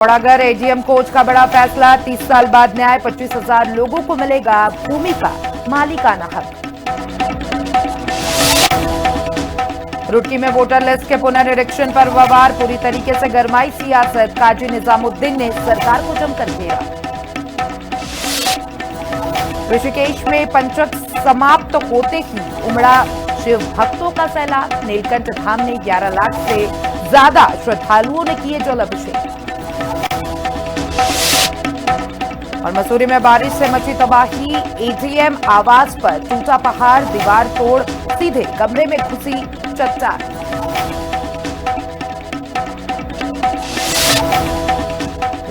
Pithoragarh ADM coach का बड़ा फैसला, 30 साल बाद न्याय, 25,000 लोगों को मिलेगा भूमि का मालिकाना हक। रुड़की में वोटर लिस्ट के पुनर्निरीक्षण पर बवाल, पूरी तरीके से गरमाई सियासत, काजी निजामुद्दीन ने सरकार को जमकर घेरा। ऋषिकेश में पंचक समाप्त होते ही उमड़ा शिव भक्तों का सैलाब, नीलकंठ धाम में 11 लाख से ज्यादा श्रद्धालुओं ने किए जल अभिषेक। और मसूरी में बारिश से मची तबाही, एटीएम आवास पर टूटा पहाड़, दीवार तोड़ सीधे कमरे में घुसी चट्टान।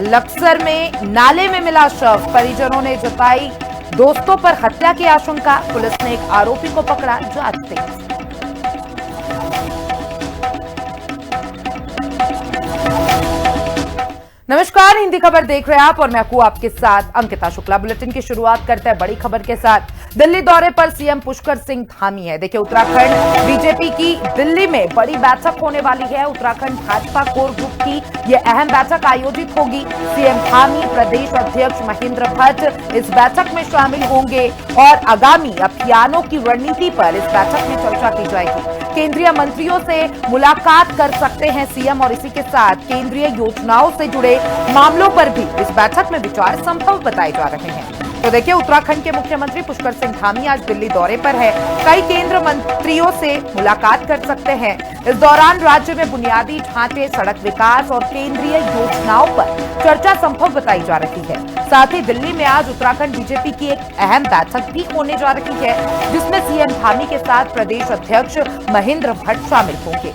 लक्सर में नाले में मिला शव, परिजनों ने जताई दोस्तों पर हत्या की आशंका, पुलिस ने एक आरोपी को पकड़ा, जांच तेज। नमस्कार, हिंदी खबर देख रहे हैं आप और मैं हूं आपके साथ अंकिता शुक्ला। बुलेटिन की शुरुआत करते हैं बड़ी खबर के साथ। दिल्ली दौरे पर सीएम पुष्कर सिंह धामी है। देखिए, उत्तराखंड बीजेपी की दिल्ली में बड़ी बैठक होने वाली है। उत्तराखंड भाजपा कोर ग्रुप की यह अहम बैठक आयोजित होगी। सीएम धामी, प्रदेश अध्यक्ष महेंद्र भट्ट इस बैठक में शामिल होंगे और आगामी अभियानों की रणनीति पर इस बैठक में चर्चा की जाएगी। केंद्रीय मंत्रियों से मुलाकात कर सकते हैं सीएम और इसी के साथ केंद्रीय योजनाओं से जुड़े मामलों पर भी इस बैठक में विचार संभव बताए जा रहे हैं। तो देखिए, उत्तराखंड के मुख्यमंत्री पुष्कर सिंह धामी आज दिल्ली दौरे पर है। कई केंद्र मंत्रियों से मुलाकात कर सकते हैं। इस दौरान राज्य में बुनियादी ढांचे, सड़क विकास और केंद्रीय योजनाओं पर चर्चा संभव बताई जा रही है। साथ ही दिल्ली में आज उत्तराखंड बीजेपी की एक अहम बैठक भी होने जा रही है, जिसमें सीएम धामी के साथ प्रदेश अध्यक्ष महेंद्र भट्ट शामिल होंगे।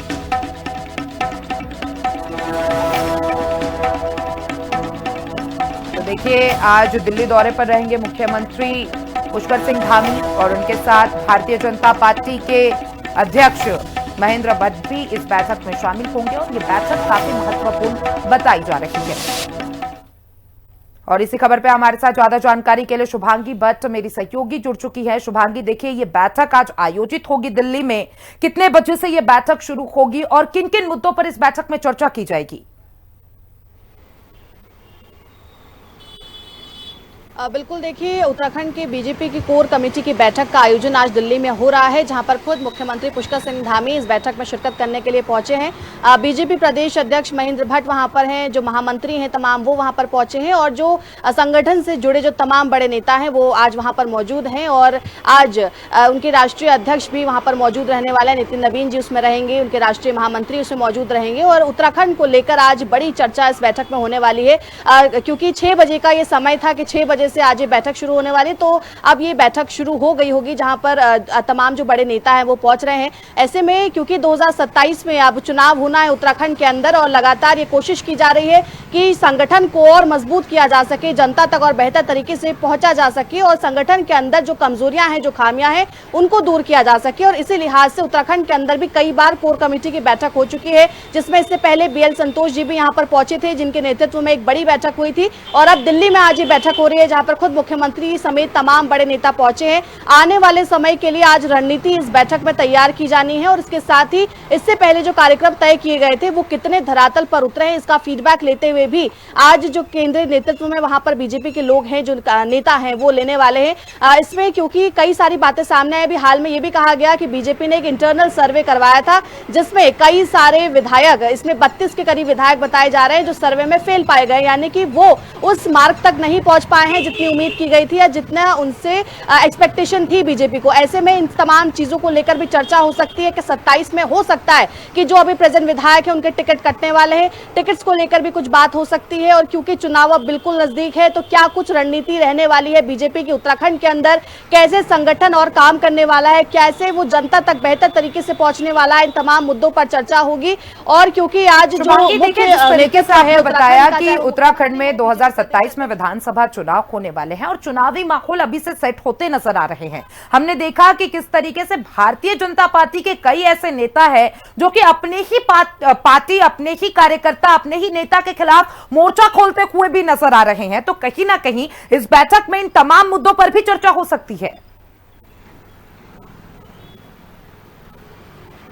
देखिए, आज दिल्ली दौरे पर रहेंगे मुख्यमंत्री पुष्कर सिंह धामी और उनके साथ भारतीय जनता पार्टी के अध्यक्ष महेंद्र भट्ट भी इस बैठक में शामिल होंगे और ये बैठक काफी महत्वपूर्ण बताई जा रही है। और इसी खबर पे हमारे साथ ज्यादा जानकारी के लिए शुभांगी भट्ट मेरी सहयोगी जुड़ चुकी है। शुभांगी, देखिए, ये बैठक आज आयोजित होगी दिल्ली में, कितने बजे से ये बैठक शुरू होगी और किन किन मुद्दों पर इस बैठक में चर्चा की जाएगी? बिल्कुल, देखिए, उत्तराखंड के बीजेपी की कोर कमेटी की बैठक का आयोजन आज दिल्ली में हो रहा है, जहां पर खुद मुख्यमंत्री पुष्कर सिंह धामी इस बैठक में शिरकत करने के लिए पहुंचे हैं। बीजेपी प्रदेश अध्यक्ष महेंद्र भट्ट वहां पर हैं, जो महामंत्री हैं तमाम वो वहां पर पहुंचे हैं और जो संगठन से जुड़े जो तमाम बड़े नेता हैं वो आज वहां पर मौजूद हैं। और आज उनके राष्ट्रीय अध्यक्ष भी वहां पर मौजूद रहने वाले हैं, नितिन नवीन जी उसमें रहेंगे, उनके राष्ट्रीय महामंत्री उसमें मौजूद रहेंगे। और उत्तराखंड को लेकर आज बड़ी चर्चा इस बैठक में होने वाली है, क्योंकि 6 बजे का ये समय था कि 6 बजे से आज ये बैठक शुरू होने वाली, तो अब ये बैठक शुरू हो गई होगी, जहां पर तमाम जो बड़े नेता हैं वो पहुंच रहे हैं। ऐसे में क्योंकि 2027 में अब चुनाव होना है उत्तराखंड के अंदर और लगातार ये कोशिश की जा रही है कि संगठन को और मजबूत किया जा सके, जनता तक और बेहतर तरीके से पहुंचा जा सके और संगठन के अंदर जो कमजोरियां हैं, जो खामियां हैं, उनको दूर किया जा सके। और इसी लिहाज से उत्तराखंड के अंदर भी कई बार कोर कमेटी की बैठक हो चुकी है, जिसमें इससे पहले बीएल संतोष जी भी यहाँ पर पहुंचे थे, जिनके नेतृत्व में एक बड़ी बैठक हुई थी। और अब दिल्ली में आज ये बैठक हो रही है, जहां पर खुद मुख्यमंत्री समेत तमाम बड़े नेता पहुंचे हैं। आने वाले समय के लिए आज रणनीति इस बैठक में तैयार की जानी है और इसके साथ ही इससे पहले जो कार्यक्रम तय किए गए थे वो कितने धरातल पर उतरे हैं, इसका फीडबैक लेते हुए भी आज जो केंद्रीय नेतृत्व में वहां पर बीजेपी के लोग हैं, जो नेता हैं, वो लेने वाले हैं इसमें, क्योंकि कई सारी बातें सामने आई। अभी हाल में ये भी कहा गया कि बीजेपी ने एक इंटरनल सर्वे करवाया था, जिसमें कई सारे विधायक, इसमें 32 के करीब विधायक बताए जा रहे हैं, जो सर्वे में फेल पाए गए, यानी कि वो उस मार्ग तक नहीं पहुंच पाए हैं जितनी उम्मीद की गई थी या जितना उनसे एक्सपेक्टेशन थी बीजेपी को। ऐसे में इन तमाम चीजों को लेकर भी चर्चा हो सकती है कि 27 में हो सकता है कि जो अभी प्रेजेंट विधायक है उनके टिकट कटने वाले हैं, टिकट्स को लेकर भी कुछ बात हो सकती है। और क्योंकि चुनाव अब बिल्कुल नजदीक है, तो क्या कुछ रणनीति रहने वाली है बीजेपी की उत्तराखंड के अंदर, कैसे संगठन और काम करने वाला है, कैसे वो जनता तक बेहतर तरीके से पहुंचने वाला है, इन तमाम मुद्दों पर चर्चा होगी। और क्योंकि आज जो तरीके से है बताया कि उत्तराखंड में 2027 में विधानसभा चुनाव होने वाले हैं और चुनावी माहौल अभी से सेट होते नजर आ रहे हैं। हमने देखा कि किस तरीके से भारतीय जनता पार्टी के कई ऐसे नेता हैं जो कि अपने ही पार्टी, अपने ही कार्यकर्ता, अपने ही नेता के खिलाफ मोर्चा खोलते हुए भी नजर आ रहे हैं। तो कहीं ना कहीं इस बैठक में इन तमाम मुद्दों पर भी चर्चा हो सकती है।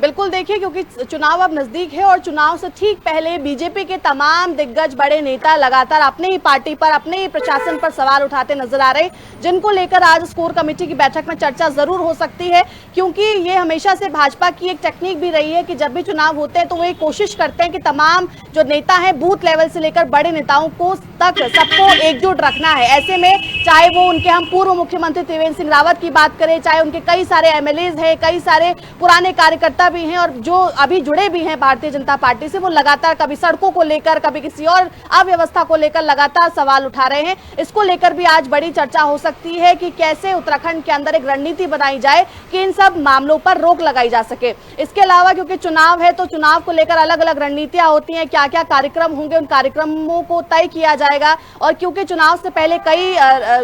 बिल्कुल देखिए, क्योंकि चुनाव अब नजदीक है और चुनाव से ठीक पहले बीजेपी के तमाम दिग्गज बड़े नेता लगातार अपने ही पार्टी पर, अपने ही प्रशासन पर सवाल उठाते नजर आ रहे, जिनको लेकर आज कोर कमेटी की बैठक में चर्चा जरूर हो सकती है। क्योंकि ये हमेशा से भाजपा की एक टेक्निक भी रही है कि जब भी चुनाव होते हैं तो वो कोशिश करते हैं कि तमाम जो नेता हैं बूथ लेवल से लेकर बड़े नेताओं को तक सबको एकजुट रखना है। ऐसे में चाहे वो उनके हम पूर्व मुख्यमंत्री त्रिवेंद्र सिंह रावत की बात करें, चाहे उनके कई सारे एमएलएज हैं, कई सारे पुराने कार्यकर्ता भी हैं और जो अभी जुड़े भी हैं भारतीय जनता पार्टी से, वो लगातार कभी सड़कों को लेकर, कभी किसी और अव्यवस्था को लेकर लगातार सवाल उठा रहे हैं। इसको लेकर भी आज बड़ी चर्चा हो सकती है कि कैसे उत्तराखंड के अंदर एक रणनीति बनाई जाए कि इन सब मामलों पर रोक लगाई जा सके। इसके अलावा क्योंकि चुनाव है तो चुनाव को लेकर अलग अलग रणनीतियां होती हैं, क्या क्या कार्यक्रम होंगे उन कार्यक्रमों को तय किया जाएगा। और क्योंकि चुनाव से पहले कई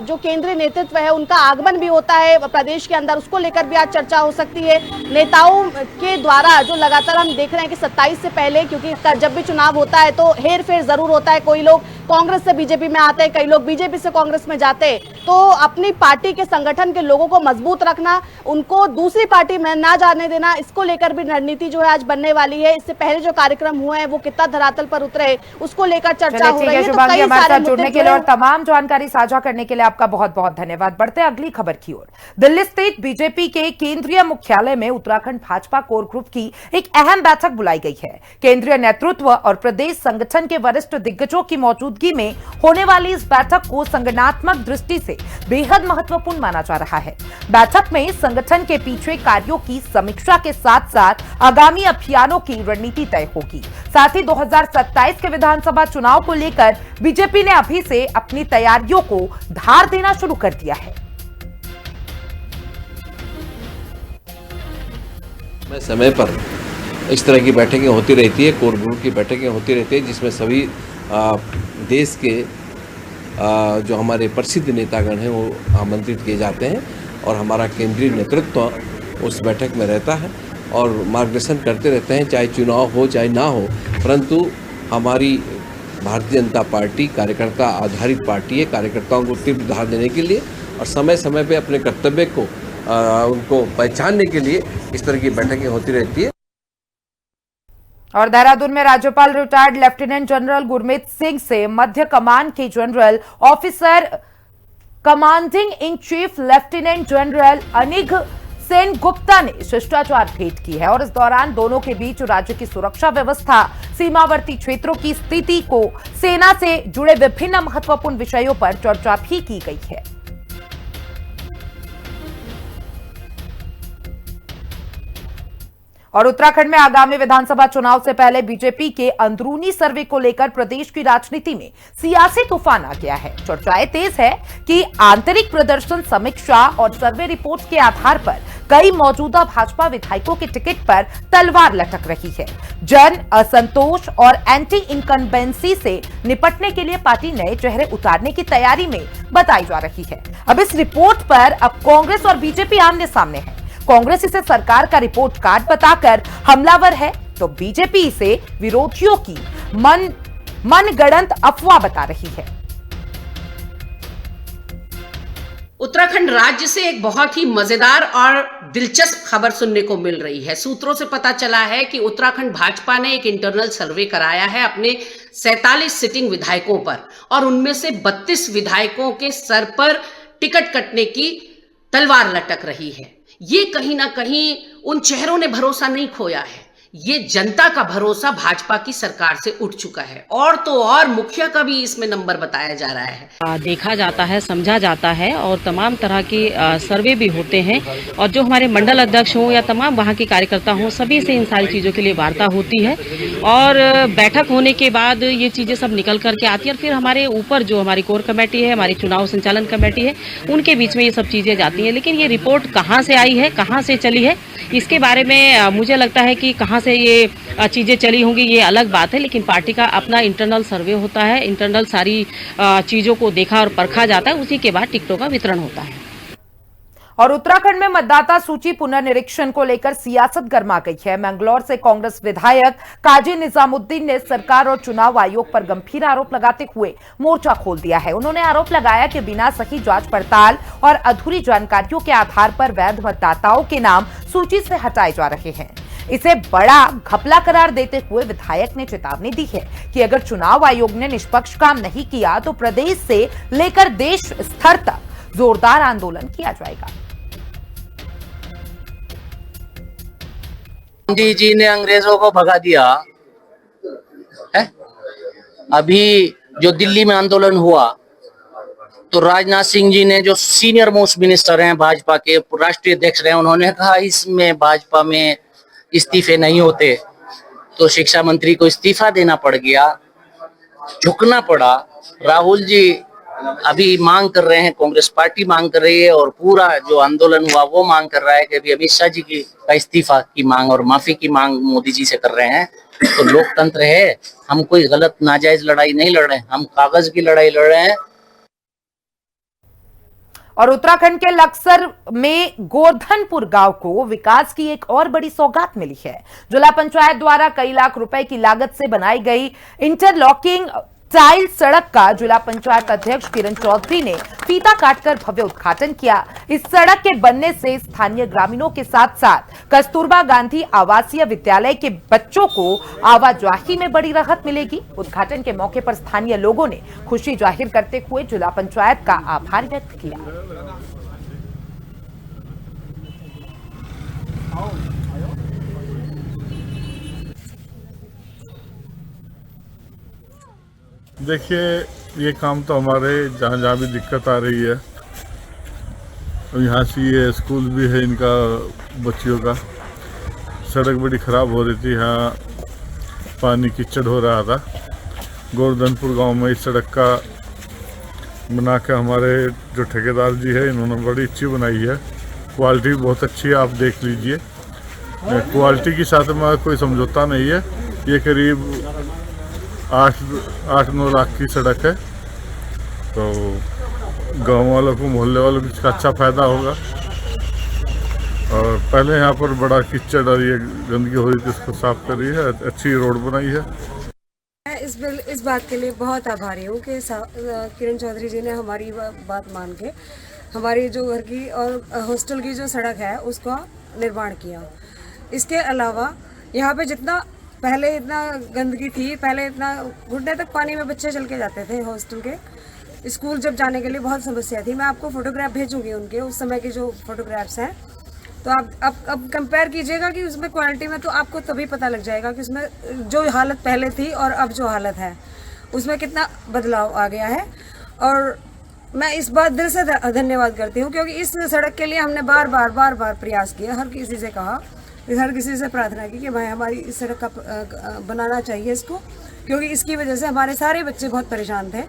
जो केंद्रीय नेतृत्व है उनका आगमन भी होता है प्रदेश के अंदर, उसको लेकर भी आज चर्चा हो सकती है। नेताओं के द्वारा जो लगातार हम देख रहे हैं कि 27 से पहले, क्योंकि जब भी चुनाव होता है तो हेर फेर जरूर होता है, कोई लोग कांग्रेस से बीजेपी में आते हैं, कई लोग बीजेपी से कांग्रेस में जाते हैं, तो अपनी पार्टी के संगठन के लोगों को मजबूत रखना, उनको दूसरी पार्टी में ना जाने देना, इसको लेकर भी रणनीति जो है आज बनने वाली है। इससे पहले जो कार्यक्रम हुए हैं वो कितना धरातल पर उतरे, उसको लेकर चर्चा हो रही है। तो कई सारे जुड़ने के लिए और तमाम जानकारी साझा करने के लिए आपका बहुत बहुत धन्यवाद। बढ़ते हैं अगली खबर की ओर। दिल्ली स्थित बीजेपी के केंद्रीय मुख्यालय में उत्तराखंड भाजपा कोर ग्रुप की एक अहम बैठक बुलाई गई है। केंद्रीय नेतृत्व और प्रदेश संगठन के वरिष्ठ दिग्गजों की मौजूदगी में होने वाली इस बैठक को संगठनात्मक दृष्टि से बेहद महत्वपूर्ण माना जा रहा है। बैठक में संगठन के पीछे कार्यों की समीक्षा के साथ साथ आगामी अभियानों की रणनीति तय होगी। साथ ही 2027 के विधानसभा चुनाव को लेकर बीजेपी ने अभी से अपनी तैयारियों को धार देना शुरू कर दिया है। समय पर इस तरह की बैठकें होती रहती है, कोर ग्रुप की बैठकें होती रहती है, जिसमें सभी देश के जो हमारे प्रसिद्ध नेतागण हैं वो आमंत्रित किए जाते हैं और हमारा केंद्रीय नेतृत्व उस बैठक में रहता है और मार्गदर्शन करते रहते हैं, चाहे चुनाव हो चाहे ना हो। परंतु हमारी भारतीय जनता पार्टी कार्यकर्ता आधारित पार्टी है। कार्यकर्ताओं को तीव्र धार देने के लिए और समय समय पे अपने कर्तव्य को उनको पहचानने के लिए इस तरह की बैठकें होती रहती है। और देहरादून में राज्यपाल retired lieutenant general Gurmeet Singh से मध्य कमान के general officer commanding in chief lieutenant general Anindya Sen Gupta ने शिष्टाचार भेंट की है और इस दौरान दोनों के बीच राज्य की सुरक्षा व्यवस्था, सीमावर्ती क्षेत्रों की स्थिति को, सेना से जुड़े विभिन्न महत्वपूर्ण विषयों पर चर्चा भी की गई है। और उत्तराखंड में आगामी विधानसभा चुनाव से पहले बीजेपी के अंदरूनी सर्वे को लेकर प्रदेश की राजनीति में सियासी तूफान आ गया है। चर्चाएं तेज है कि आंतरिक प्रदर्शन समीक्षा और सर्वे रिपोर्ट के आधार पर कई मौजूदा भाजपा विधायकों के टिकट पर तलवार लटक रही है। जन असंतोष और एंटी इनकम्बेंसी से निपटने के लिए पार्टी नए चेहरे उतारने की तैयारी में बताई जा रही है। अब इस रिपोर्ट पर अब कांग्रेस और बीजेपी आमने सामने है। कांग्रेस इसे सरकार का रिपोर्ट कार्ड बताकर हमलावर है तो बीजेपी इसे विरोधियों की मनगढ़ंत अफवाह बता रही है। उत्तराखंड राज्य से एक बहुत ही मजेदार और दिलचस्प खबर सुनने को मिल रही है। सूत्रों से पता चला है कि उत्तराखंड भाजपा ने एक इंटरनल सर्वे कराया है अपने 47 सिटिंग विधायकों पर और उनमें से 32 विधायकों के सर पर टिकट कटने की तलवार लटक रही है। ये कहीं ना कहीं उन चेहरों ने भरोसा नहीं खोया है, ये जनता का भरोसा भाजपा की सरकार से उठ चुका है और तो और मुखिया का भी इसमें नंबर बताया जा रहा है। देखा जाता है, समझा जाता है और तमाम तरह के सर्वे भी होते हैं और जो हमारे मंडल अध्यक्ष हों या तमाम वहाँ के कार्यकर्ता हों, सभी से इन सारी चीज़ों के लिए वार्ता होती है और बैठक होने के बाद ये चीज़ें सब निकल करके आती है और फिर हमारे ऊपर जो हमारी कोर कमेटी है, हमारी चुनाव संचालन कमेटी है, उनके बीच में ये सब चीज़ें जाती हैं। लेकिन ये रिपोर्ट कहाँ से आई है, कहाँ से चली है, इसके बारे में मुझे लगता है कि कहाँ से ये चीज़ें चली होंगी ये अलग बात है, लेकिन पार्टी का अपना इंटरनल सर्वे होता है, इंटरनल सारी चीज़ों को देखा और परखा जाता है, उसी के बाद टिकटों का वितरण होता है। और उत्तराखंड में मतदाता सूची पुनर्निरीक्षण को लेकर सियासत गर्मा गई है। मैंगलोर से कांग्रेस विधायक काजी निजामुद्दीन ने सरकार और चुनाव आयोग पर गंभीर आरोप लगाते हुए मोर्चा खोल दिया है। उन्होंने आरोप लगाया कि बिना सही जांच पड़ताल और अधूरी जानकारियों के आधार पर वैध मतदाताओं के नाम सूची से हटाए जा रहे हैं। इसे बड़ा घपला करार देते हुए विधायक ने चेतावनी दी है कि अगर चुनाव आयोग ने निष्पक्ष काम नहीं किया तो प्रदेश से लेकर देश स्तर तक जोरदार आंदोलन किया जाएगा। गांधी जी ने अंग्रेजों को भगा दिया है। अभी जो दिल्ली में आंदोलन हुआ तो राजनाथ सिंह जी ने, जो सीनियर मोस्ट मिनिस्टर हैं भाजपा के, राष्ट्रीय अध्यक्ष रहे, उन्होंने कहा इसमें भाजपा में इस्तीफे नहीं होते, तो शिक्षा मंत्री को इस्तीफा देना पड़ गया, झुकना पड़ा। राहुल जी अभी मांग कर रहे हैं, कांग्रेस पार्टी मांग कर रही है और पूरा जो आंदोलन हुआ वो मांग कर रहा है कि अभी अमित शाह जी का इस्तीफा की मांग और माफी की मांग मोदी जी से कर रहे हैं। तो लोकतंत्र है, हम कोई गलत नाजायज लड़ाई नहीं लड़ रहे हैं, हम कागज की लड़ाई लड़ रहे हैं। और उत्तराखंड के लक्सर में गोवर्धनपुर गांव को विकास की एक और बड़ी सौगात मिली है। जिला पंचायत द्वारा कई लाख रुपए की लागत से बनाई गई इंटरलॉकिंग टाइल सड़क का जिला पंचायत अध्यक्ष किरण चौधरी ने फीता काटकर भव्य उद्घाटन किया। इस सड़क के बनने से स्थानीय ग्रामीणों के साथ साथ कस्तूरबा गांधी आवासीय विद्यालय के बच्चों को आवाजाही में बड़ी राहत मिलेगी। उद्घाटन के मौके पर स्थानीय लोगों ने खुशी जाहिर करते हुए जिला पंचायत का आभार व्यक्त किया। देखिए, ये काम तो हमारे जहाँ जहाँ भी दिक्कत आ रही है, यहाँ से ये स्कूल भी है इनका, बच्चियों का सड़क बड़ी ख़राब हो रही थी, यहाँ पानी कीचड़ हो रहा था। गोवर्धनपुर गांव में इस सड़क का बना के हमारे जो ठेकेदार जी है इन्होंने बड़ी अच्छी बनाई है। क्वालिटी बहुत अच्छी है, आप देख लीजिए। क्वालिटी के साथ में कोई समझौता नहीं है। ये करीब 8-9 लाख की सड़क है, तो गांव वालों को, मोहल्ले वालों को इसका अच्छा फ़ायदा होगा। और पहले यहाँ पर बड़ा कीचड़ और ये गंदगी हो रही थी, उसको साफ करी है, अच्छी रोड बनाई है। मैं इस बात के लिए बहुत आभारी हूँ कि किरण चौधरी जी ने हमारी बात मान के हमारी जो घर की और हॉस्टल की जो सड़क है उसका निर्माण किया। इसके अलावा यहाँ पे जितना पहले इतना गंदगी थी, पहले इतना घुटने तक पानी में बच्चे चल के जाते थे हॉस्टल के, स्कूल जब जाने के लिए बहुत समस्या थी। मैं आपको फोटोग्राफ भेजूंगी उनके, उस समय के जो फोटोग्राफ्स हैं, तो आप अब कंपेयर कीजिएगा कि उसमें क्वालिटी में, तो आपको तभी पता लग जाएगा कि उसमें जो हालत पहले थी और अब जो हालत है उसमें कितना बदलाव आ गया है। और मैं इस बात दिल से धन्यवाद करती हूँ, क्योंकि इस सड़क के लिए हमने बार बार प्रयास किया, हर किसी से कहा, हर किसी से प्रार्थना की कि भाई हमारी इस सड़क का बनाना चाहिए इसको, क्योंकि इसकी वजह से हमारे सारे बच्चे बहुत परेशान थे।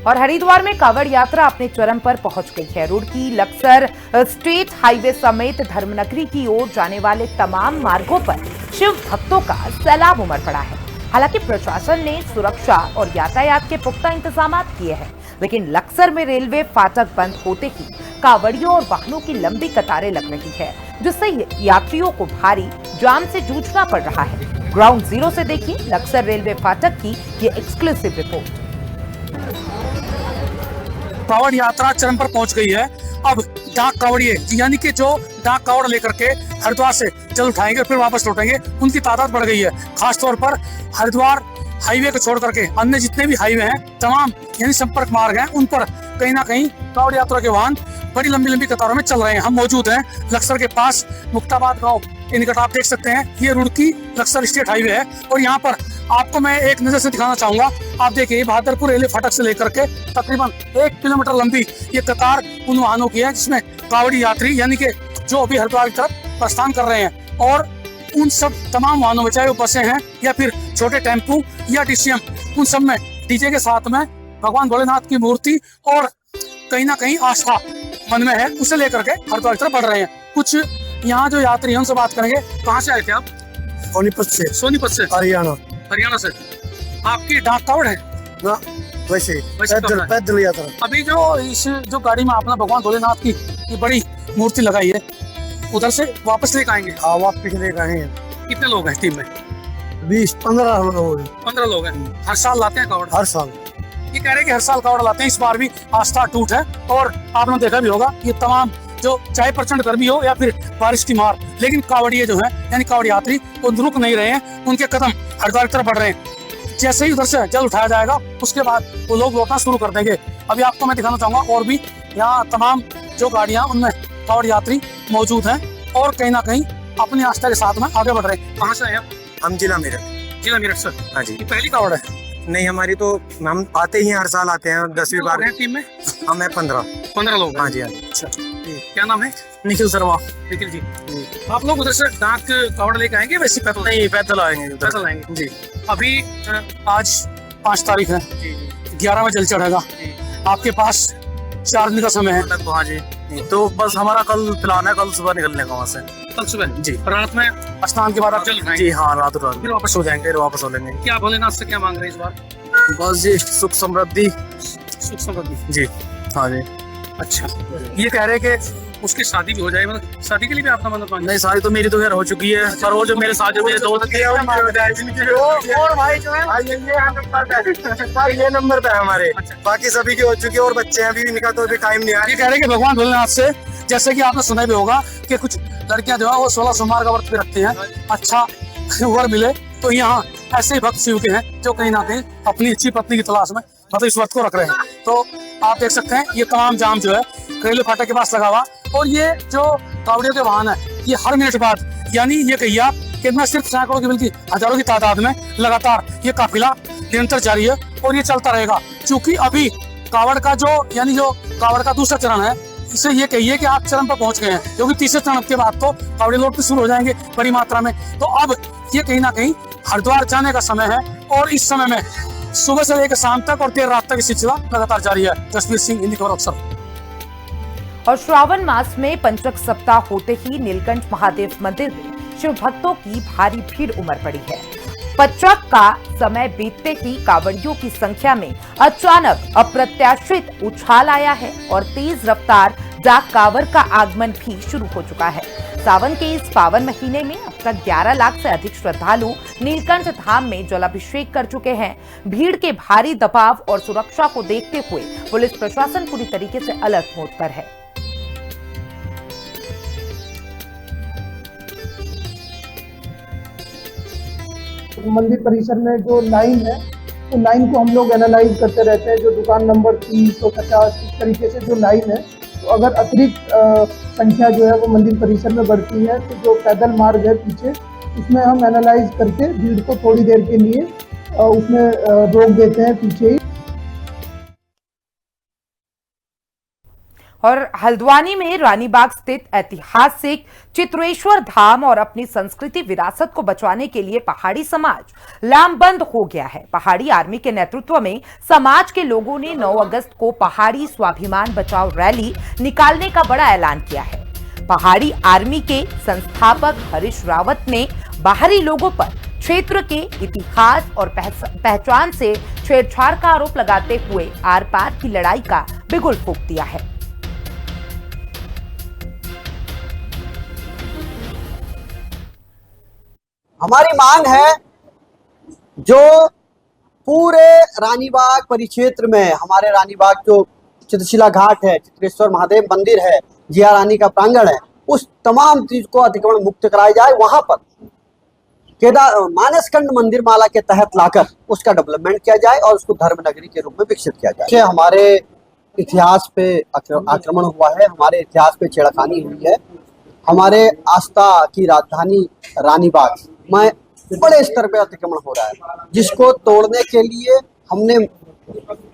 और हरिद्वार में कांवड़ यात्रा अपने चरम पर पहुंच गई है। रुड़की लक्सर स्टेट हाईवे समेत धर्मनगरी की ओर जाने वाले तमाम मार्गों पर शिव भक्तों का सैलाब उमड़ पड़ा है। हालांकि प्रशासन ने सुरक्षा और यातायात के पुख्ता इंतजाम किए हैं, लेकिन लक्सर में रेलवे फाटक बंद होते ही कांवड़ियों और वाहनों की लंबी कतारें लग रही है, जिससे यात्रियों को भारी जाम से जूझना पड़ रहा है। ग्राउंड जीरो से देखिए लक्सर रेलवे फाटक की ये एक्सक्लूसिव रिपोर्ट। कांवड़ यात्रा चरम पर पहुंच गई है। अब डाक कांवड़िए, यानी कि जो डाक कांवड़ लेकर के हरिद्वार से जल उठाएंगे फिर वापस लौटेंगे, उनकी तादाद बढ़ गई है। खासतौर पर हरिद्वार हाईवे को छोड़ करके अन्य जितने भी हाईवे हैं, तमाम यानी संपर्क मार्ग हैं, उन पर कहीं ना कहीं कांवड़ यात्रा के वाहन बड़ी लंबी कतारों में चल रहे हैं। हम मौजूद हैं लक्सर के पास मुक्ताबाद गाँव के निकट। आप देख सकते हैं ये रुड़की लक्सर स्टेट हाईवे है और यहाँ पर आपको मैं एक नजर से दिखाना चाहूंगा। आप देखिए बहादुरपुर रेलवे फाटक से लेकर के तकरीबन 1 किलोमीटर लंबी ये कतार उन वाहनों की है, जिसमें कांवड़ी यात्री यानी कि जो अभी हरिद्वार की तरफ प्रस्थान कर रहे हैं, और उन सब तमाम वाहनों में, चाहे वो बसें हैं या फिर छोटे टेम्पू या डीसीएम, उन सब में डीजे के साथ में भगवान भोलेनाथ की मूर्ति और कहीं ना कहीं आस्था मन में है, उसे लेकर के हरिद्वार की तरफ बढ़ रहे हैं। कुछ यहाँ जो यात्री हैं उनसे बात करेंगे। कहाँ से आए थे आप? सोनीपत से। सोनीपत से, हरियाणा। हरियाणा से। आपकी डाक कावड़ है ना? वैसे वैसे करना है। पैदल यात्रा। अभी जो गाड़ी में आपने भगवान भोलेनाथ की ये बड़ी मूर्ति लगाई है, उधर से वापस लेकर आएंगे? हाँ, वापस लेकर आएंगे। कितने लोग हैं टीम में? 20-15 लोग हैं। 15 लोग हैं। हर साल लाते हैं कावड़? हर साल। ये कह रहे हैं कि हर साल कावड़ लाते हैं, इस बार भी आस्था टूट है। और आपने देखा भी होगा ये तमाम जो चाहे प्रचंड गर्मी हो या फिर बारिश की मार, लेकिन कावड़िए जो है यानी कावड़ यात्री वो रुक नहीं रहे हैं, उनके कदम हरिद्वार की तरफ बढ़ रहे हैं। जैसे ही उधर से जल उठाया जाएगा उसके बाद वो लोग लौटना शुरू कर देंगे। अभी आपको मैं दिखाना चाहूंगा और भी यहाँ तमाम जो गाड़ियां उनमें कावड़ यात्री मौजूद हैं और कहीं ना कहीं अपनी आस्था के साथ में आगे बढ़ रहे हैं। कहाँ से हैं आप? हम जिला मेरठ। जिला मेरठ से? हाँ जी। ये पहली कावड़ है? नहीं, हमारी तो हम आते ही हर साल आते हैं 10वीं बार। टीम में हम हैं 15 लोग। हाँ जी, हाँ। अच्छा, क्या नाम है? निखिल शर्मा। निखिल जी, आप लोग उधर से डाक कावड़ लेके आएंगे वैसे पैदल? नहीं, पैदल आएंगे। पैदल आएंगे जी। अभी आज 5 तारीख है, 11 में जल चढ़ेगा, आपके पास 4 दिन का समय है। हाँ जी, तो बस हमारा कल प्लान है, कल सुबह निकलने का वहाँ से। कल सुबह जी? रात में स्नान के बाद आप जल उठाएंगे? जी हाँ, रात फिर वापस हो जाएंगे? फिर वापस हो लेंगे। क्या भोलेनाथ से क्या मांग रहे हैं इस बार? बस जी सुख समृद्धि। सुख समृद्धि जी हाँ जी। अच्छा, ये कह रहे हैं कि उसकी शादी भी हो जाए, मतलब शादी के लिए भी आपका मदद मांगे? नहीं, शादी तो मेरी तो खैर हो चुकी है, पर वो जो मेरे साथ जो मेरे दोस्त थे और भाई जो है ये नंबर पे है हमारे। बाकी सभी की हो चुकी है और बच्चे हैं, अभी इनका तो अभी टाइम नहीं आया। ये कह रहे हैं कि भगवान भोलेनाथ से, जैसे कि आपने सुना भी होगा कि कुछ लड़कियां जो है वो 16 सोमवार का व्रत भी रखती हैं, अच्छा वर मिले। तो यहाँ ऐसे ही भक्त शिव के हैं जो कहीं ना कहीं अपनी अच्छी पत्नी की तलाश में मतलब इस व्रत को रख रहे हैं। तो आप देख सकते हैं ये तमाम जाम जो है रेलवे फाटक के पास लगा हुआ, और ये जो कावड़ियों के वाहन है ये हर मिनट बाद, यानी ये कहिए आप कि न सिर्फ सैकड़ों की बल्कि हजारों की तादाद में लगातार ये काफिला निरंतर जारी है और ये चलता रहेगा। क्योंकि अभी कावड़ का जो कावड़ का दूसरा चरण है, इसे ये कहिए कि आप चरण पर पहुंच गए हैं, क्योंकि तीसरे चरण के बाद तो कावड़ी लौटने शुरू हो जाएंगे बड़ी मात्रा में। तो अब ये कहीं ना कहीं हरिद्वार जाने का समय है, और इस समय में सुबह से लेकर शाम तक और देर रात तक सिलसिला लगातार जारी है। जसवीर सिंह, हिंदी खबर अक्सर। और श्रावण मास में पंचक सप्ताह होते ही नीलकंठ महादेव मंदिर में शिव भक्तों की भारी भीड़ उमड़ पड़ी है। पंचक का समय बीतते ही कांवड़ियों की संख्या में अचानक अप्रत्याशित उछाल आया है और तेज रफ्तार डाक कांवड़ का आगमन भी शुरू हो चुका है। सावन के इस पावन महीने में अब तक 11 लाख से अधिक श्रद्धालु नीलकंठ धाम में जलाभिषेक कर चुके हैं। भीड़ के भारी दबाव और सुरक्षा को देखते हुए पुलिस प्रशासन पूरी तरीके से अलर्ट मोड पर है। मंदिर परिसर में जो लाइन है, तो लाइन को हम लोग एनालाइज करते रहते हैं। जो दुकान नंबर 30 और 50 इस तरीके से जो लाइन है, तो अगर अतिरिक्त संख्या जो है वो मंदिर परिसर में बढ़ती है, तो जो पैदल मार्ग है पीछे, उसमें हम एनालाइज करके भीड़ को थोड़ी देर के लिए उसमें रोक देते हैं पीछे ही। और हल्द्वानी में रानीबाग स्थित ऐतिहासिक चित्रेश्वर धाम और अपनी संस्कृति विरासत को बचाने के लिए पहाड़ी समाज लामबंद हो गया है। पहाड़ी आर्मी के नेतृत्व में समाज के लोगों ने 9 अगस्त को पहाड़ी स्वाभिमान बचाओ रैली निकालने का बड़ा ऐलान किया है। पहाड़ी आर्मी के संस्थापक हरीश रावत ने बाहरी लोगों पर क्षेत्र के इतिहास और पहचान से छेड़छाड़ का आरोप लगाते हुए आर पार की लड़ाई का बिगुल फूंक दिया है। हमारी मांग है जो पूरे रानीबाग परिक्षेत्र में, हमारे रानीबाग जो चित्रशिला घाट है, चित्रेश्वर महादेव मंदिर है, जिया रानी का प्रांगण है, उस तमाम चीज को अतिक्रमण मुक्त कराया जाए। वहां पर मानसखंड मंदिर माला के तहत लाकर उसका डेवलपमेंट किया जाए और उसको धर्म नगरी के रूप में विकसित किया जाए। हमारे इतिहास पे आक्रमण हुआ है, हमारे इतिहास पे छेड़खानी हुई है। हमारे आस्था की राजधानी रानीबाग में बड़े स्तर पे अतिक्रमण हो रहा है, जिसको तोड़ने के लिए हमने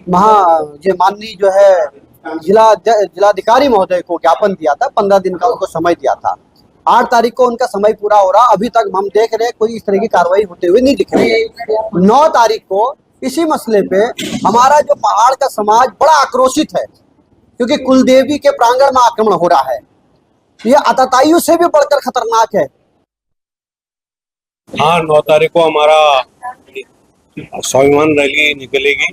माननीय जो है जिलाधिकारी महोदय को ज्ञापन दिया था। 15 दिन का उनको समय दिया था। 8 तारीख को उनका समय पूरा हो रहा, अभी तक हम देख रहे हैं कोई इस तरह की कार्रवाई होते हुए नहीं दिख रही है। 9 तारीख को इसी मसले पे हमारा जो पहाड़ का समाज बड़ा आक्रोशित है, क्योंकि कुलदेवी के प्रांगण में आक्रमण हो रहा है। ये आतताइयों से भी बढ़कर खतरनाक है। हाँ, 9 तारीख को हमारा स्वाभिमान रैली निकलेगी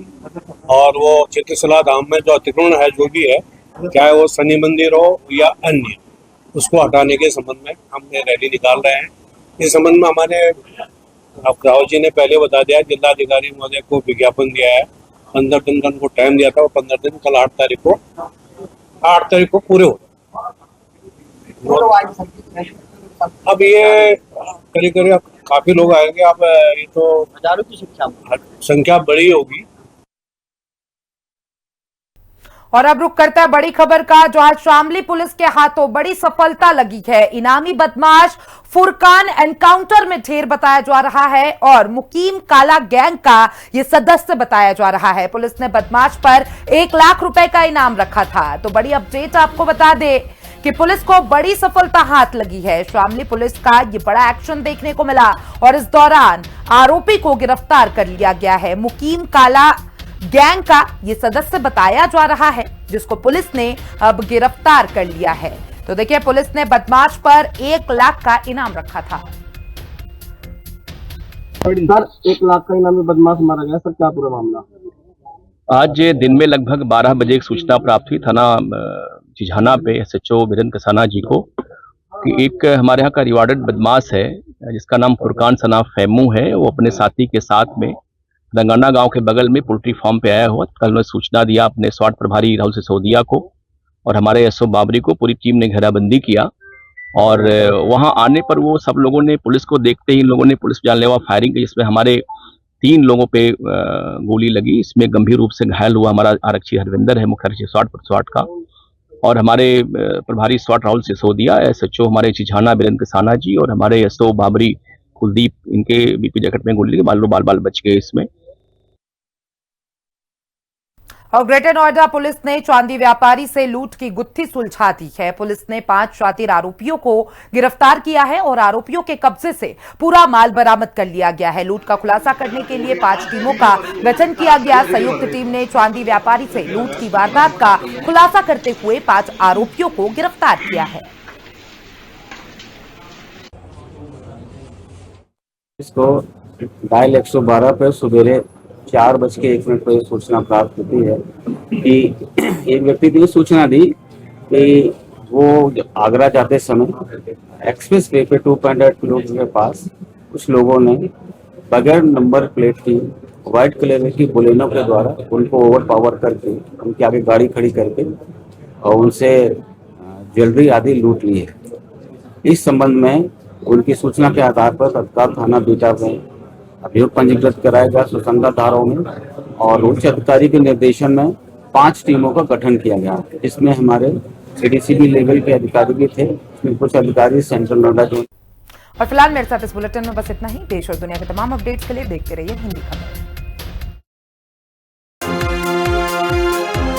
और वो चित्रशिला धाम में जो अतिक्रमण है जो भी है, चाहे वो शनि मंदिर हो या अन्य, उसको हटाने के संबंध में हमने रैली निकाल रहे हैं। इस संबंध में हमारे राव जी ने पहले बता दिया, जिलाधिकारी महोदय को विज्ञापन दिया है, 15 दिन का उनको टाइम दिया था और 15 दिन कल 8 तारीख को पूरे हो। अब ये करीब काफी लोग आएंगे, अब ये तो हजारों की संख्या बड़ी होगी। और अब रुक करता है बड़ी खबर का, जो आज शामली पुलिस के हाथों बड़ी सफलता लगी है। इनामी बदमाश फुरकान एनकाउंटर में ढेर बताया जा रहा है और मुकीम काला गैंग का यह सदस्य बताया जा रहा है। पुलिस ने बदमाश पर 1 लाख रुपए का इनाम रखा था। तो बड़ी अपडेट आपको बता दे कि पुलिस को बड़ी सफलता हाथ लगी है। शामली पुलिस का ये बड़ा एक्शन देखने को मिला और इस दौरान आरोपी को गिरफ्तार कर लिया गया है। मुकीम काला गैंग का ये सदस्य बताया जा रहा है, जिसको पुलिस ने अब गिरफ्तार कर लिया है। तो देखिए, पुलिस ने बदमाश पर 1 लाख का इनाम रखा था। सर 1 लाख का इनामी बदमाश मारा गया, सर क्या पूरा मामला? आज दिन में लगभग 12 बजे एक सूचना प्राप्त हुई थाना चिझाना पे SHO वीरेंद्र कसाना जी को कि एक हमारे यहाँ का रिवार्डेड बदमाश है जिसका नाम फुरकान सना फैमू है। वो अपने साथी के साथ में रंगाना गांव के बगल में पोल्ट्री फार्म पे आया हुआ। कल उन्होंने सूचना दिया अपने स्वाट प्रभारी राहुल सिसोदिया को और हमारे SO बाबरी को। पूरी टीम ने घेराबंदी किया और वहां आने पर वो सब लोगों ने पुलिस को देखते ही लोगों ने पुलिस जानलेवा फायरिंग की, जिसमें हमारे 3 लोगों पे गोली लगी। इसमें गंभीर रूप से घायल हुआ हमारा आरक्षी हरविंदर है, मुख्य आरक्षी स्वाट का, और हमारे प्रभारी स्वाट राहुल सिसोदिया, SHO हमारे चिझाना वीरेंद्र कसाना जी और हमारे SO बाबरी कुलदीप, इनके BP जैकेट में गोली लगी, बाल बच गए इसमें। और ग्रेटर नोएडा पुलिस ने चांदी व्यापारी से लूट की गुत्थी सुलझा दी है। पुलिस ने 5 शातिर आरोपियों को गिरफ्तार किया है और आरोपियों के कब्जे से पूरा माल बरामद कर लिया गया है। लूट का खुलासा करने के लिए 5 टीमों का गठन किया गया। संयुक्त टीम ने चांदी व्यापारी से लूट की वारदात का खुलासा करते हुए 5 आरोपियों को गिरफ्तार किया है। इसको डायल 112 पर सवेरे 4:01 पर सूचना प्राप्त होती है कि एक व्यक्ति ने सूचना दी कि वो आगरा जाते समय एक्सप्रेस वे पे 2.8 किलोमीटर के पास कुछ लोगों ने बगैर नंबर प्लेट की व्हाइट कलर की बोलेनो के द्वारा उनको ओवर पावर करके उनके आगे गाड़ी खड़ी करके और उनसे ज्वेलरी आदि लूट ली है। इस संबंध में उनकी सूचना के आधार पर तत्काल थाना बीटा में अभियोग पंजीकृत कराया गया सुसंगत धाराओं में और उच्च अधिकारी के निर्देशन में 5 टीमों का गठन किया गया। इसमें हमारे CDCB लेवल के अधिकारी भी थे, इसमें कुछ अधिकारी सेंट्रल नोएडा जोन। और फिलहाल मेरे साथ इस बुलेटिन में बस इतना ही। देश और दुनिया के तमाम अपडेट्स के लिए देखते रहिए हिंदी खबर।